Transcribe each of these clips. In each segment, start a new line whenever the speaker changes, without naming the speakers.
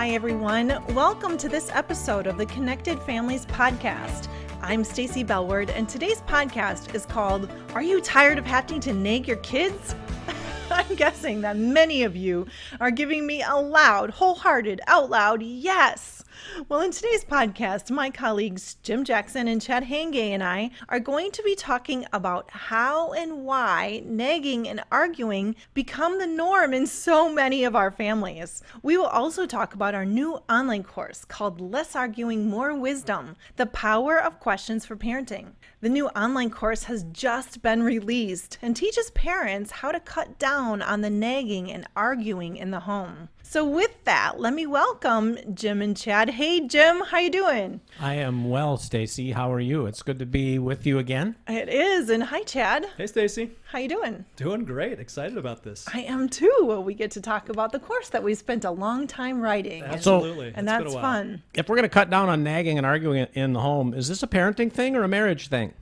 Hi, everyone. Welcome to this episode of the Connected Families Podcast. I'm Stacy Bellward, and today's podcast is called, Are You Tired of Having to Nag Your Kids? I'm guessing that many of you are giving me a loud, wholehearted, out loud yes. Well, in today's podcast, my colleagues Jim Jackson and Chad Hayenga and I are going to be talking about how and why nagging and arguing become the norm in so many of our families. We will also talk about our new online course called Less Arguing, More Wisdom, The Power of Questions for Parenting. The new online course has just been released and teaches parents how to cut down on the nagging and arguing in the home. So with that, let me welcome Jim and Chad. Hey, Jim, how you doing?
I am well, Stacy. How are you? It's good to be with you again.
It is. And hi, Chad.
Hey, Stacy.
How you doing?
Doing great. Excited about this.
I am too. We get to talk about the course that we spent a long time writing.
Absolutely.
And that's fun.
If we're going to cut down on nagging and arguing in the home, is this a parenting thing or a marriage thing?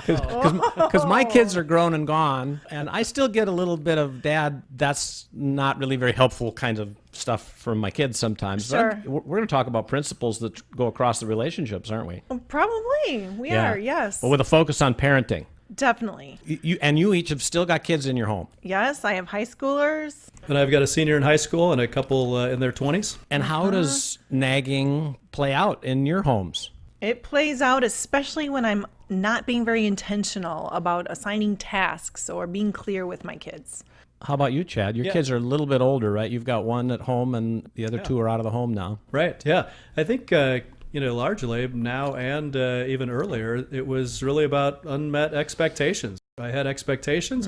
Because my kids are grown and gone, and I still get a little bit of, Dad, that's not really very helpful kind of stuff from my kids sometimes.
Sure.
But we're going to talk about principles that go across the relationships, aren't we?
Probably. We are, yes.
But with a focus on parenting.
Definitely.
You each have still got kids in your home.
Yes, I have high schoolers.
And I've got a senior in high school and a couple in their 20s.
And how does nagging play out in your homes?
It plays out especially when I'm not being very intentional about assigning tasks or being clear with my kids.
How about you, Chad? Your kids are a little bit older, right? You've got one at home and the other two are out of the home now.
Right, yeah. I think, largely now and even earlier, it was really about unmet expectations. I had expectations.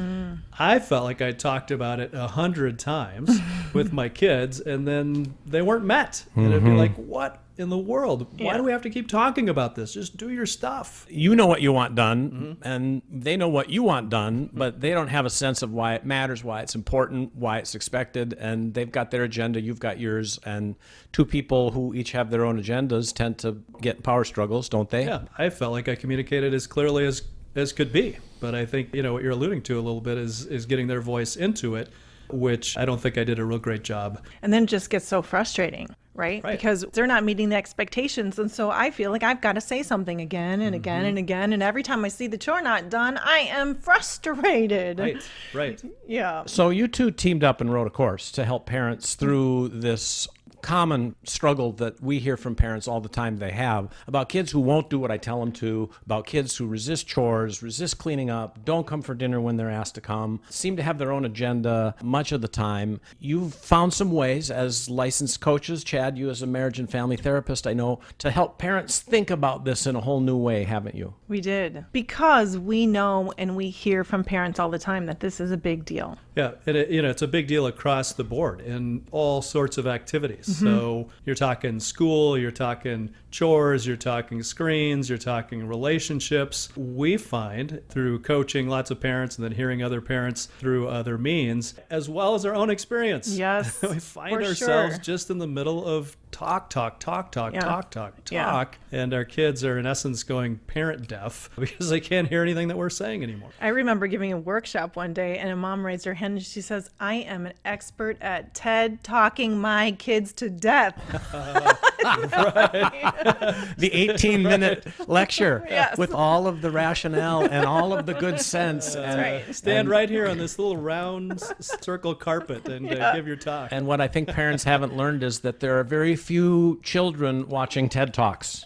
I felt like I talked about it 100 times with my kids, and then they weren't met. And it'd be like, what in the world? Why do we have to keep talking about this? Just do your stuff.
You know what you want done, and they know what you want done, but they don't have a sense of why it matters, why it's important, why it's expected, and they've got their agenda, you've got yours, and two people who each have their own agendas tend to get power struggles, don't they?
Yeah, I felt like I communicated as clearly as could be. But I think, what you're alluding to a little bit is getting their voice into it, which I don't think I did a real great job.
And then it just gets so frustrating, right? Because they're not meeting the expectations. And so I feel like I've got to say something again and again and again. And every time I see the chore not done, I am frustrated.
Right.
Yeah.
So you two teamed up and wrote a course to help parents through this common struggle that we hear from parents all the time they have about kids who won't do what I tell them to, about kids who resist chores, resist cleaning up, don't come for dinner when they're asked to come, seem to have their own agenda much of the time. You've found some ways as licensed coaches, Chad, you as a marriage and family therapist, I know, to help parents think about this in a whole new way, haven't you?
We did. Because we know and we hear from parents all the time that this is a big deal.
Yeah, and it's a big deal across the board in all sorts of activities. So you're talking school, you're talking chores, you're talking screens, you're talking relationships. We find through coaching lots of parents and then hearing other parents through other means, as well as our own experience.
Yes,
we find ourselves just in the middle of talk, and our kids are in essence going parent deaf because they can't hear anything that we're saying anymore.
I remember giving a workshop one day and a mom raised her hand and she says, I am an expert at TED talking my kids to death.
The 18-minute lecture with all of the rationale and all of the good sense.
Stand right here on this little round circle carpet and give your talk.
And what I think parents haven't learned is that there are very few children watching TED Talks.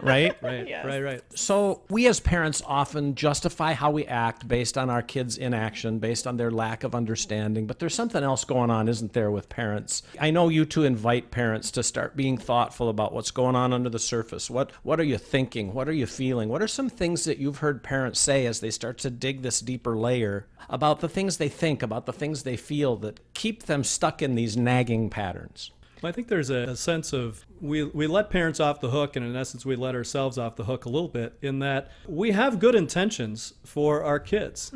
Right?
Right.
So we as parents often justify how we act based on our kids' inaction, based on their lack of understanding. But there's something else going on, isn't there, with parents? I know you two invite parents to start being thoughtful about what's going on under the surface. What are you thinking? What are you feeling? What are some things that you've heard parents say as they start to dig this deeper layer about the things they think, about the things they feel that keep them stuck in these nagging patterns?
I think there's a sense of we let parents off the hook, and in essence we let ourselves off the hook a little bit in that we have good intentions for our kids.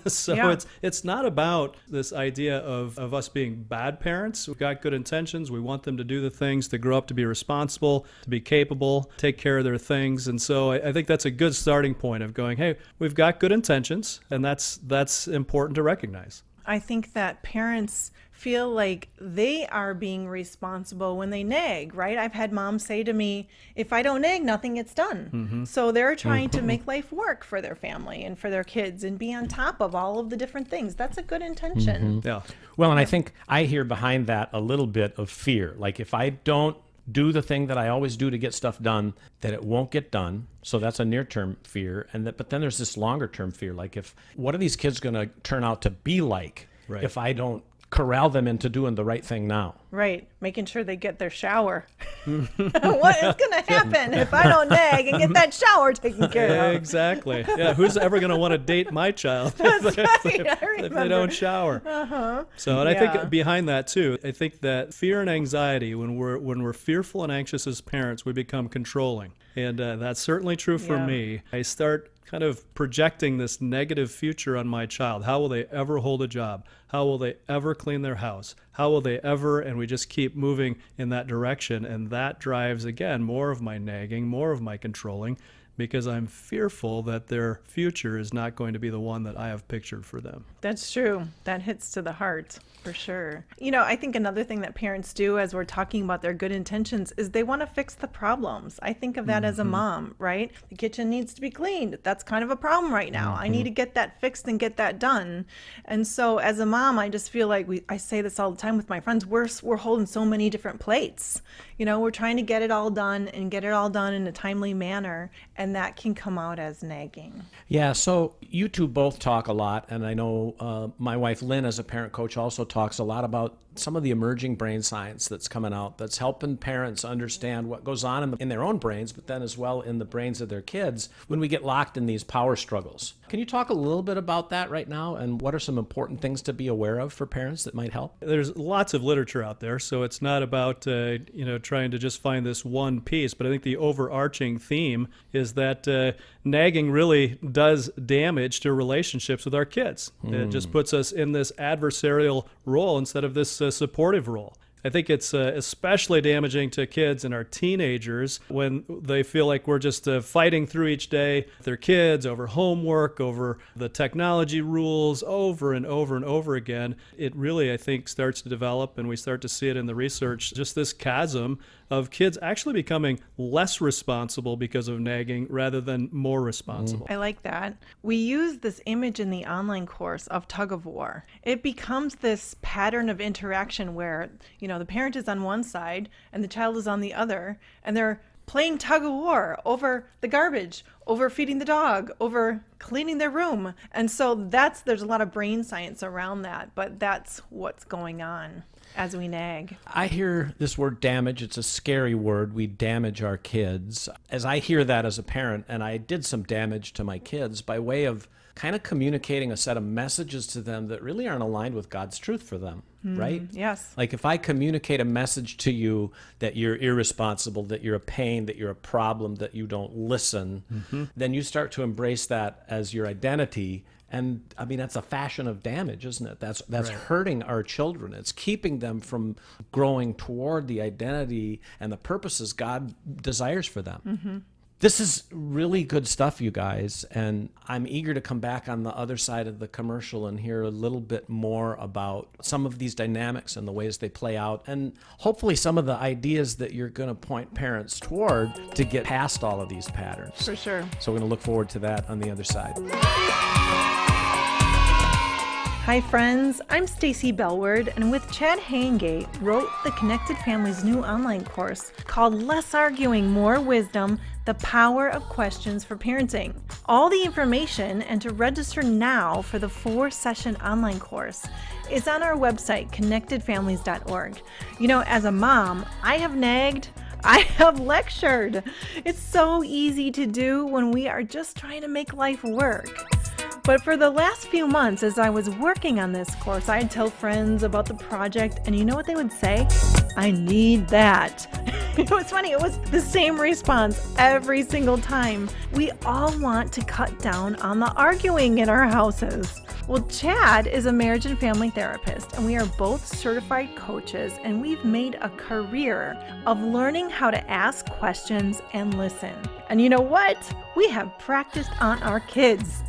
So it's not about this idea of us being bad parents. We've got good intentions. We want them to do the things, to grow up to be responsible, to be capable, take care of their things. And so I think that's a good starting point of going, hey, we've got good intentions, and that's important to recognize.
I think that parents feel like they are being responsible when they nag, right? I've had moms say to me, if I don't nag, nothing gets done. So they're trying to make life work for their family and for their kids and be on top of all of the different things. That's a good intention.
Yeah.
Well, and I think I hear behind that a little bit of fear. Like if I don't do the thing that I always do to get stuff done, that it won't get done. So that's a near-term fear. But then there's this longer-term fear. Like what are these kids going to turn out to be like if I don't corral them into doing the right thing now?
Right. Making sure they get their shower. What is going to happen if I don't nag and get that shower taken care of?
Exactly. Yeah. Who's ever going to want to date my child if they don't shower? So, and I think behind that too, I think that fear and anxiety, when we're fearful and anxious as parents, we become controlling. And that's certainly true for me. I start kind of projecting this negative future on my child. How will they ever hold a job? How will they ever clean their house? How will they ever? And we just keep moving in that direction. And that drives, again, more of my nagging, more of my controlling, because I'm fearful that their future is not going to be the one that I have pictured for them.
That's true. That hits to the heart. For sure. I think another thing that parents do as we're talking about their good intentions is they want to fix the problems. I think of that as a mom, right? The kitchen needs to be cleaned. That's kind of a problem right now. I need to get that fixed and get that done. And so as a mom, I just feel like I say this all the time with my friends, we're holding so many different plates. We're trying to get it all done and get it all done in a timely manner. And that can come out as nagging.
Yeah, so you two both talk a lot, and I know my wife Lynn, as a parent coach, also talks a lot about some of the emerging brain science that's coming out that's helping parents understand what goes on in their own brains, but then as well in the brains of their kids when we get locked in these power struggles. Can you talk a little bit about that right now, and what are some important things to be aware of for parents that might help?
There's lots of literature out there, so it's not about trying to just find this one piece, but I think the overarching theme is that nagging really does damage to relationships with our kids. It just puts us in this adversarial role instead of this supportive role. I think it's especially damaging to kids and our teenagers when they feel like we're just fighting through each day with their kids over homework, over the technology rules, over and over and over again. It really, I think, starts to develop, and we start to see it in the research, just this chasm of kids actually becoming less responsible because of nagging rather than more responsible.
I like that. We use this image in the online course of tug of war. It becomes this pattern of interaction where, the parent is on one side and the child is on the other, and they're playing tug of war over the garbage, over feeding the dog, over cleaning their room. And so there's a lot of brain science around that, but that's what's going on as we nag.
I hear this word damage. It's a scary word. We damage our kids. As I hear that as a parent, and I did some damage to my kids by way of kind of communicating a set of messages to them that really aren't aligned with God's truth for them, right?
Yes.
Like if I communicate a message to you that you're irresponsible, that you're a pain, that you're a problem, that you don't listen, then you start to embrace that as your identity. And I mean, that's a fashion of damage, isn't it? That's right. Hurting our children. It's keeping them from growing toward the identity and the purposes God desires for them. This is really good stuff, you guys, and I'm eager to come back on the other side of the commercial and hear a little bit more about some of these dynamics and the ways they play out, and hopefully some of the ideas that you're going to point parents toward to get past all of these patterns.
For sure.
So we're going to look forward to that on the other side.
Hi friends, I'm Stacy Bellward, and with Chad Hayenga, wrote the Connected Families' new online course called Less Arguing, More Wisdom, The Power of Questions for Parenting. All the information and to register now for the 4-session online course is on our website, connectedfamilies.org. As a mom, I have nagged, I have lectured. It's so easy to do when we are just trying to make life work. But for the last few months, as I was working on this course, I'd tell friends about the project, and you know what they would say? I need that. It was funny. It was the same response every single time. We all want to cut down on the arguing in our houses. Well, Chad is a marriage and family therapist, and we are both certified coaches, and we've made a career of learning how to ask questions and listen. And you know what? We have practiced on our kids.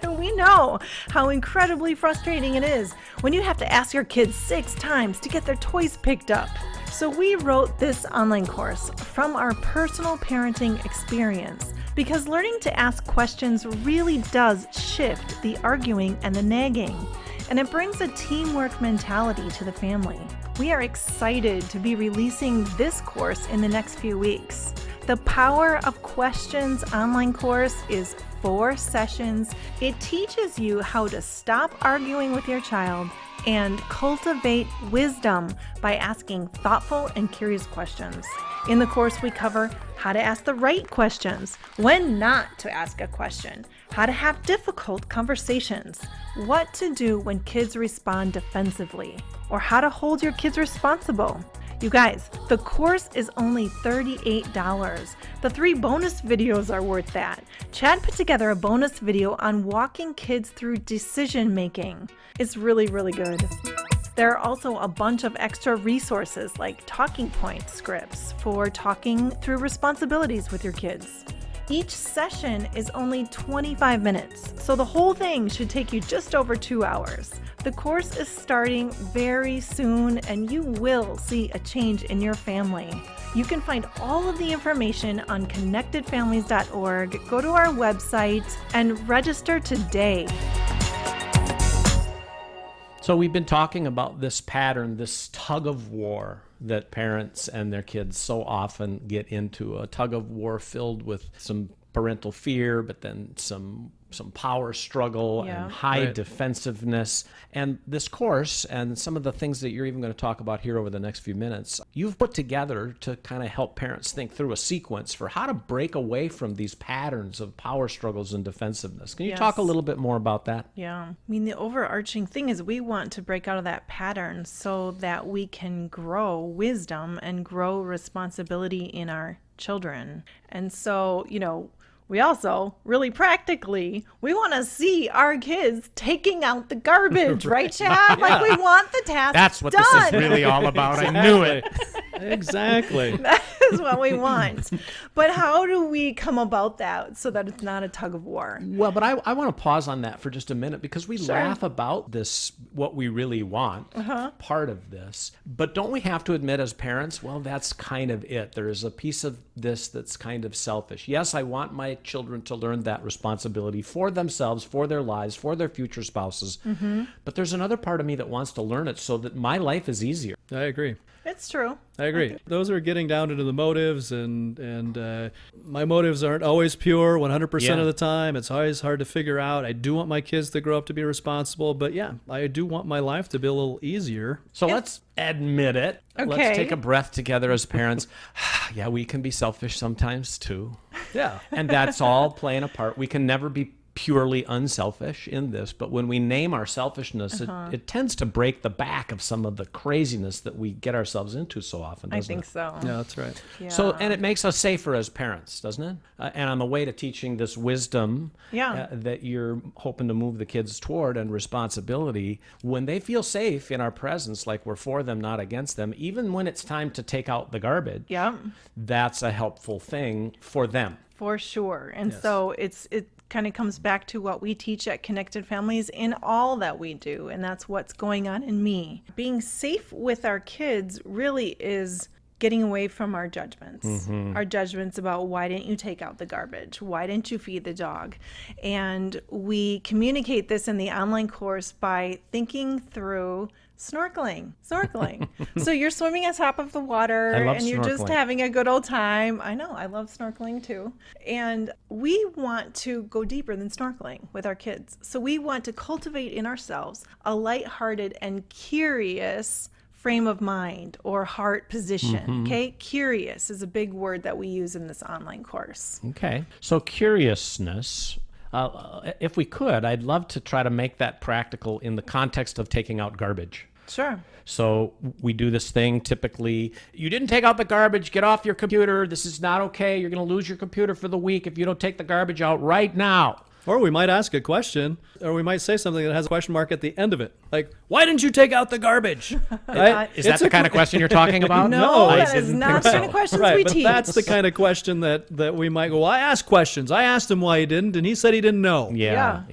We know how incredibly frustrating it is when you have to ask your kids 6 times to get their toys picked up. So we wrote this online course from our personal parenting experience because learning to ask questions really does shift the arguing and the nagging, and it brings a teamwork mentality to the family. We are excited to be releasing this course in the next few weeks. The Power of Questions online course is 4 sessions. It teaches you how to stop arguing with your child and cultivate wisdom by asking thoughtful and curious questions. In the course, we cover how to ask the right questions, when not to ask a question, how to have difficult conversations, what to do when kids respond defensively, or how to hold your kids responsible. You guys, the course is only $38. The 3 bonus videos are worth that. Chad put together a bonus video on walking kids through decision making. It's really, really good. There are also a bunch of extra resources like talking point scripts for talking through responsibilities with your kids. Each session is only 25 minutes, so the whole thing should take you just over 2 hours. The course is starting very soon, and you will see a change in your family. You can find all of the information on connectedfamilies.org. Go to our website and register today.
So we've been talking about this pattern, this tug of war that parents and their kids so often get into, a tug of war filled with some parental fear, but then some power struggle and high defensiveness. And this course and some of the things that you're even going to talk about here over the next few minutes, you've put together to kind of help parents think through a sequence for how to break away from these patterns of power struggles and defensiveness. Can you talk a little bit more about that?
Yeah. I mean, the overarching thing is we want to break out of that pattern so that we can grow wisdom and grow responsibility in our children. And so, we also, really practically, we want to see our kids taking out the garbage, right, Chad? Like, we want the task
That's what
done.
This is really all about. I knew it.
Exactly.
That is what we want. But how do we come about that so that it's not a tug of war?
Well, but I want to pause on that for just a minute because we laugh about this, what we really want, part of this. But don't we have to admit as parents, well, that's kind of it. There is a piece of this that's kind of selfish. Yes, I want my children to learn that responsibility for themselves, for their lives, for their future spouses. But there's another part of me that wants to learn it so that my life is easier.
I agree.
It's true.
I agree. Those are getting down into the motives, and my motives aren't always pure 100% of the time. It's always hard to figure out. I do want my kids to grow up to be responsible, but I do want my life to be a little easier.
So let's admit it.
Okay.
Let's take a breath together as parents. Yeah, we can be selfish sometimes too.
Yeah.
And that's all playing a part. We can never be purely unselfish in this, but when we name our selfishness, it tends to break the back of some of the craziness that we get ourselves into so often, doesn't it?
I think so.
Yeah, that's right.
Yeah.
So, and it makes us safer as parents, doesn't it? And on the way to teaching this wisdom that you're hoping to move the kids toward and responsibility, when they feel safe in our presence, like we're for them, not against them, even when it's time to take out the garbage, that's a helpful thing for them.
For sure. And so it kind of comes back to what we teach at Connected Families in all that we do, and that's what's going on in me. Being safe with our kids really is getting away from our judgments. Our judgments about why didn't you take out the garbage? Why didn't you feed the dog? And we communicate this in the online course by thinking through snorkeling. So you're swimming on top of the water and you're just having a good old time. I know, I love snorkeling too. And we want to go deeper than snorkeling with our kids. So we want to cultivate in ourselves a lighthearted and curious frame of mind or heart position. Okay, curious is a big word that we use in this online course.
Okay, so curiousness. If we could, I'd love to try to make that practical in the context of taking out garbage.
Sure.
So we do this thing typically, you didn't take out the garbage, get off your computer, this is not okay, you're going to lose your computer for the week if you don't take the garbage out right now.
Or we might ask a question, or we might say something that has a question mark at the end of it. Like, why didn't you take out the garbage? Right?
Is that the kind of question you're talking about?
No,
I
that is
didn't
not
think
the kind
so.
of questions
Right,
we
but
teach.
that's the kind of question that we might go, well, I ask questions. I asked him why he didn't, and he said he didn't know.
Yeah.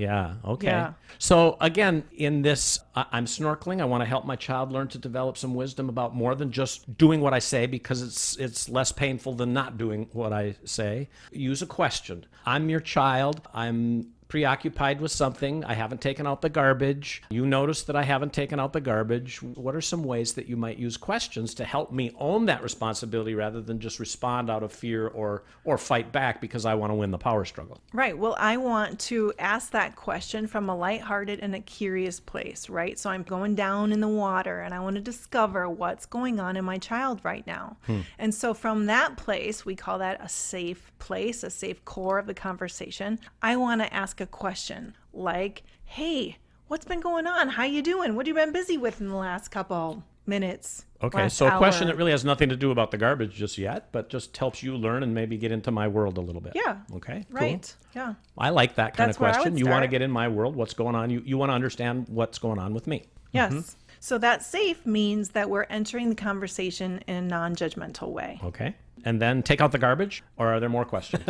Okay.
Yeah.
So again, in this, I'm snorkeling. I want to help my child learn to develop some wisdom about more than just doing what I say, because it's less painful than not doing what I say. Use a question. I'm your child. I'm preoccupied with something. I haven't taken out the garbage. You notice that I haven't taken out the garbage. What are some ways that you might use questions to help me own that responsibility rather than just respond out of fear or fight back because I want to win the power struggle?
Right. Well, I want to ask that question from a lighthearted and a curious place, right? So I'm going down in the water and I want to discover what's going on in my child right now. And so from that place, we call that a safe place, a safe core of the conversation. I want to ask a question like, hey, what's been going on? How you doing? What have you been busy with in the last couple minutes?
Okay,
last
so a question
hour?
that really has nothing to do about the garbage just yet, but just helps you learn and maybe get into my world a little bit.
Yeah.
Okay, cool.
Right. Yeah.
I like that kind
That's
of
where I
question.
would
You want to
start.
get in my world, what's going on? You want to understand what's going on with me.
Yes. So that safe means that we're entering the conversation in a non-judgmental way.
Okay. And then take out the garbage, or are there more questions?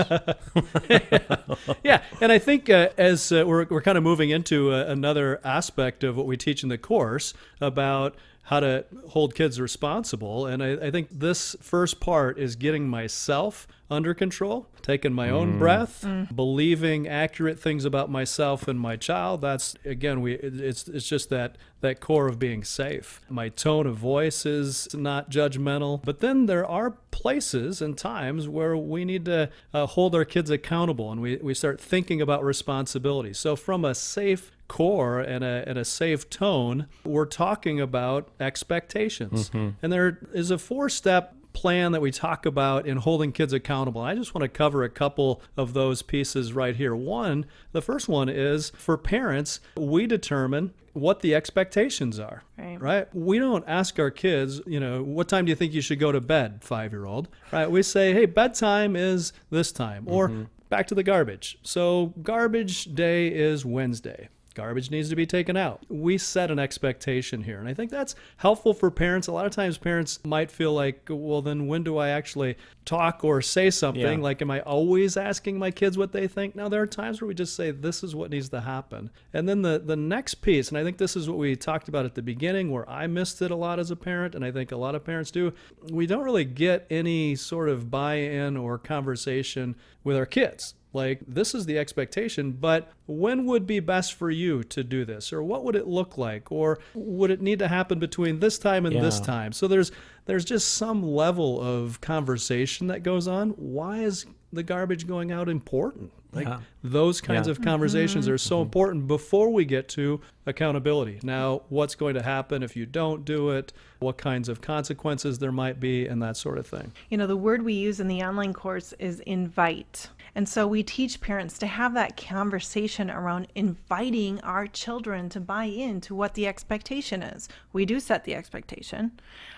Yeah, and I think as we're kind of moving into another aspect of what we teach in the course about how to hold kids responsible, and I think this first part is getting myself under control, taking my own breath, believing accurate things about myself and my child. That's, again, it's just that core of being safe. My tone of voice is not judgmental, but then there are places and times where we need to hold our kids accountable, and we start thinking about responsibility. So from a safe core and a safe tone, we're talking about expectations. And there is a 4-step plan that we talk about in holding kids accountable. I just want to cover a couple of those pieces right here. The first one is, for parents, we determine what the expectations are, right? We don't ask our kids, what time do you think you should go to bed, 5-year-old, right? We say, hey, bedtime is this time, or back to the garbage. So garbage day is Wednesday. Garbage needs to be taken out. We set an expectation here. And I think that's helpful for parents. A lot of times parents might feel like, well, then when do I actually talk or say something?
Yeah.
Like, am I always asking my kids what they think? Now, there are times where we just say, this is what needs to happen. And then the next piece, and I think this is what we talked about at the beginning, where I missed it a lot as a parent, and I think a lot of parents do, we don't really get any sort of buy-in or conversation with our kids. Like, this is the expectation, but when would be best for you to do this? Or what would it look like? Or would it need to happen between this time and this time? So there's just some level of conversation that goes on. Why is the garbage going out important? Like, those kinds of conversations are so important before we get to accountability. Now, what's going to happen if you don't do it? What kinds of consequences there might be, and that sort of thing.
The word we use in the online course is invite. And so we teach parents to have that conversation around inviting our children to buy into what the expectation is. We do set the expectation,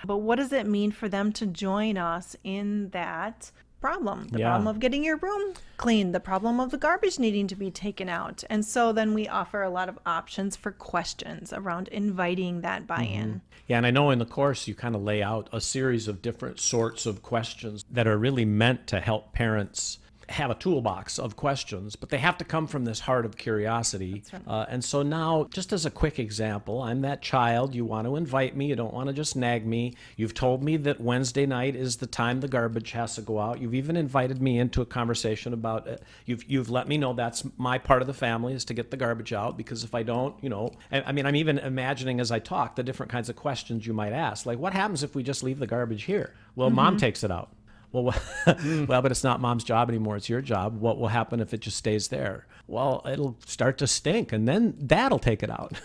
but what does it mean for them to join us in that problem? The problem of getting your room clean, the problem of the garbage needing to be taken out. And so then we offer a lot of options for questions around inviting that buy-in.
Yeah, and I know in the course you kind of lay out a series of different sorts of questions that are really meant to help parents have a toolbox of questions, but they have to come from this heart of curiosity.
That's right.
And so now, just as a quick example, I'm that child. You want to invite me. You don't want to just nag me. You've told me that Wednesday night is the time the garbage has to go out. You've even invited me into a conversation about it. You've let me know that's my part of the family, is to get the garbage out, because if I don't, I mean, I'm even imagining as I talk the different kinds of questions you might ask. Like, what happens if we just leave the garbage here? Well, Mom takes it out. Well, but it's not Mom's job anymore. It's your job. What will happen if it just stays there? Well, it'll start to stink, and then Dad'll take it out.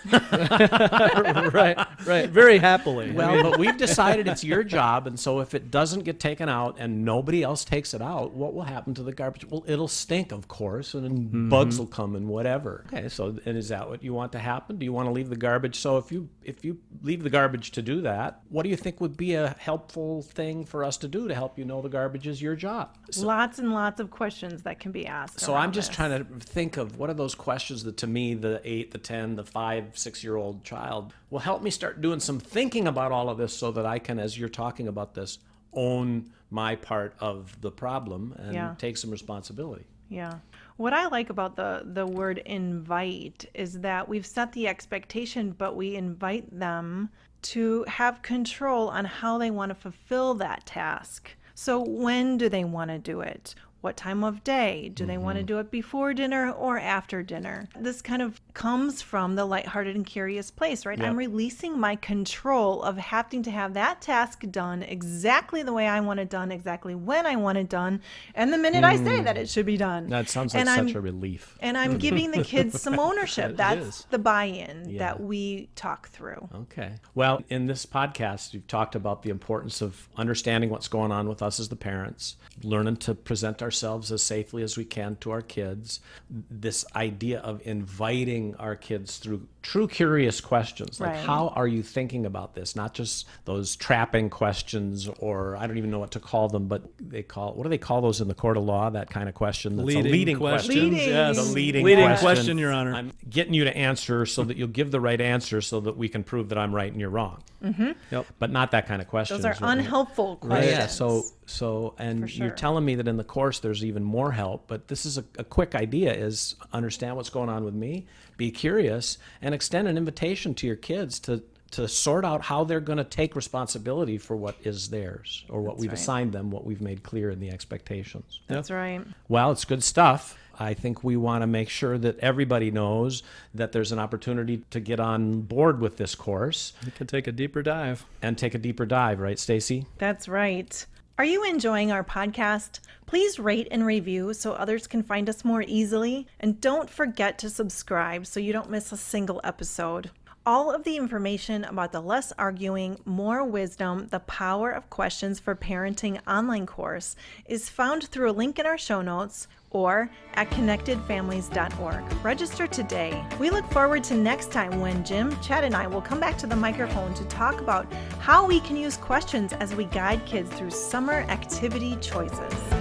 Right. Very happily.
Well, but we've decided it's your job, and so if it doesn't get taken out and nobody else takes it out, what will happen to the garbage? Well, it'll stink, of course, and then bugs will come and whatever. Okay, so and is that what you want to happen? Do you want to leave the garbage? So if you leave the garbage to do that, what do you think would be a helpful thing for us to do to help you know the garbage is your job?
Lots and lots of questions that can be asked.
So I'm just trying to think think of what are those questions that to me, the 8, the 10, the 5, 6-year-old child will help me start doing some thinking about all of this so that I can, as you're talking about this, own my part of the problem and take some responsibility.
Yeah. What I like about the word invite is that we've set the expectation, but we invite them to have control on how they want to fulfill that task. So when do they want to do it? What time of day? Do they want to do it before dinner or after dinner? This kind of comes from the lighthearted and curious place, right?
Yep.
I'm releasing my control of having to have that task done exactly the way I want it done, exactly when I want it done, and the minute I say that it should be done.
That sounds like such a relief.
And I'm giving the kids some ownership. That's
is.
the buy-in that we talk through.
Okay. Well, in this podcast, you've talked about the importance of understanding what's going on with us as the parents, learning to present ourselves as safely as we can to our kids. This idea of inviting our kids through true curious questions, like how are you thinking about this? Not just those trapping questions, or I don't even know what to call them, but what do they call those in the court of law? That kind of question. That's a leading question.
Yes.
The leading
question, Your Honor.
I'm getting you to answer so that you'll give the right answer so that we can prove that I'm right and you're wrong.
Yep.
But not that kind of question.
Those are unhelpful questions.
Yeah. So, and
sure.
you're telling me that in the course there's even more help, but this is a quick idea: is understand what's going on with me, be curious, and extend an invitation to your kids to sort out how they're going to take responsibility for what is theirs, or what we've assigned them, what we've made clear in the expectations.
That's right.
Well, it's good stuff. I think we want to make sure that everybody knows that there's an opportunity to get on board with this course.
You can take a deeper dive.
And take a deeper dive, right, Stacy?
That's right. Are you enjoying our podcast? Please rate and review so others can find us more easily. And don't forget to subscribe so you don't miss a single episode. All of the information about the Less Arguing, More Wisdom, The Power of Questions for Parenting online course is found through a link in our show notes or at connectedfamilies.org. Register today. We look forward to next time when Jim, Chad, and I will come back to the microphone to talk about how we can use questions as we guide kids through summer activity choices.